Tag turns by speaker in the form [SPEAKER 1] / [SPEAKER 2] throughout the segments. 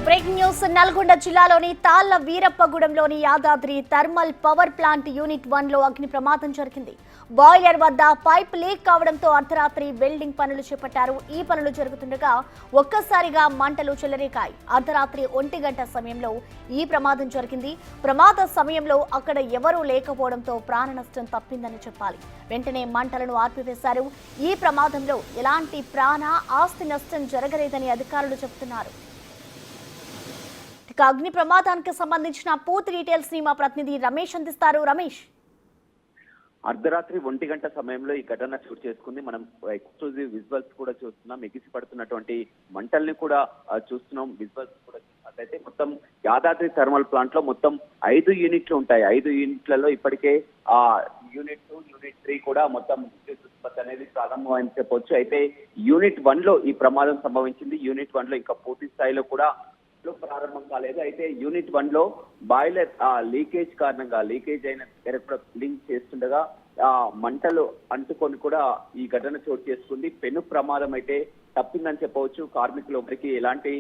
[SPEAKER 1] Breaking news Nalgonda జిల్లాలోని తాళ్ల వీరప్పగూడెంలోని Yadadri thermal power plant unit 1లో అగ్ని ప్రమాదం జరిగింది. బాయిలర్ వద్ద పైప్ లీక్ కావడంతో అర్ధరాత్రి వెల్డింగ్ పనులు చేపట్టారు. ఈ పనులు జరుగుతుండగా ఒక్కసారిగా మంటలు చెలరేగాయి. అర్ధరాత్రి 1 గంట సమయంలో ఈ ప్రమాదం జరిగింది. ప్రమాద సమయంలో అక్కడ ఎవరూ లేకపోవడంతో ప్రాణ నష్టం తప్పిందని చెప్పాలి. వెంటనే మంటలను ఆర్పివేశారు. ఈ ప్రమాదంలో ఎలాంటి ప్రాణ ఆస్తి నష్టం జరగలేదని అధికారులు చెబుతున్నారు. అగ్ని ప్రమాదానికి సంబంధించిన పూర్తి డీటెయిల్స్ ని మా ప్రతినిధి రమేష్ అందిస్తారు. రమేష్,
[SPEAKER 2] అర్ధరాత్రి 1 గంట సమయంలో ఈ ఘటన చోటు చేసుకుంది. మనం ఎక్స్క్లూజివ్ విజువల్స్ కూడా చూస్తున్నాం. ఎగిసి పడుతున్నటువంటి మంటల్ని కూడా చూస్తున్నాం. విజువల్స్ కూడా చూసినట్లయితే మొత్తం యాదాద్రి థర్మల్ ప్లాంట్ లో మొత్తం 5 యూనిట్లు ఉంటాయి. 5 యూనిట్లలో ఇప్పటికే యూనిట్ 2, యూనిట్ 3 కూడా మొత్తం విద్యుత్ ఉత్పత్తి అనేది ప్రారంభమైంది చెప్పవచ్చు. అయితే యూనిట్ 1 లో ఈ ప్రమాదం సంభవించింది. యూనిట్ 1 లో ఇంకా పూర్తి స్థాయిలో కూడా ప్రారంభం కాలేదు. అయితే యూనిట్ 1 లో బాయిలర్ లీకేజ్ కారణంగా లీకేజ్ అయిన దగ్గర కూడా ఫిల్లింగ్ చేస్తుండగా మంటలు అంటుకొని కూడా ఈ ఘటన చోటు చేసుకుంది. పెను ప్రమాదం అయితే తప్పిందని చెప్పవచ్చు. కార్మికులు ఒకరికి ఎలాంటి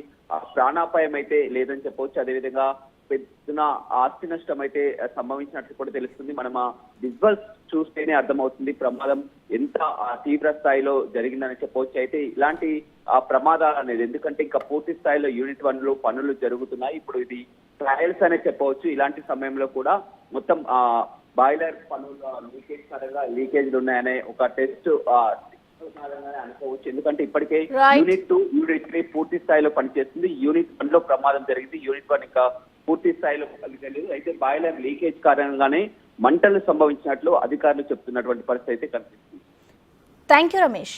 [SPEAKER 2] ప్రాణాపాయం అయితే లేదని చెప్పవచ్చు. అదేవిధంగా పెద్ద ఆస్తి నష్టం అయితే సంభవించినట్లు కూడా తెలుస్తుంది. మనం ఆ విజువల్స్ చూస్తేనే అర్థమవుతుంది ప్రమాదం ఎంత తీవ్ర స్థాయిలో జరిగిందని చెప్పవచ్చు. అయితే ఇలాంటి ప్రమాదాలు అనేది ఎందుకంటే ఇంకా పూర్తి స్థాయిలో యూనిట్ 1 లో పనులు జరుగుతున్నాయి. ఇప్పుడు ఇది ట్రయల్స్ అనే చెప్పవచ్చు. ఇలాంటి సమయంలో కూడా మొత్తం బాయిలర్ పనులు లీకేజ్ కారణంగా లీకేజ్లు ఉన్నాయనే ఒక టెస్ట్ అనుకోవచ్చు. ఎందుకంటే ఇప్పటికే యూనిట్ 2, యూనిట్ 3 పూర్తి స్థాయిలో పనిచేస్తుంది. యూనిట్ 1 లో ప్రమాదం జరిగింది. యూనిట్ 1 ఇంకా పూర్తి స్థాయిలో తెలియదు. అయితే బాయిలర్ లీకేజ్ కారణంగానే మంటలు సంభవించినట్లు అధికారులు చెప్తున్నటువంటి పరిస్థితి అయితే కనిపిస్తుంది.
[SPEAKER 1] Thank you Ramesh.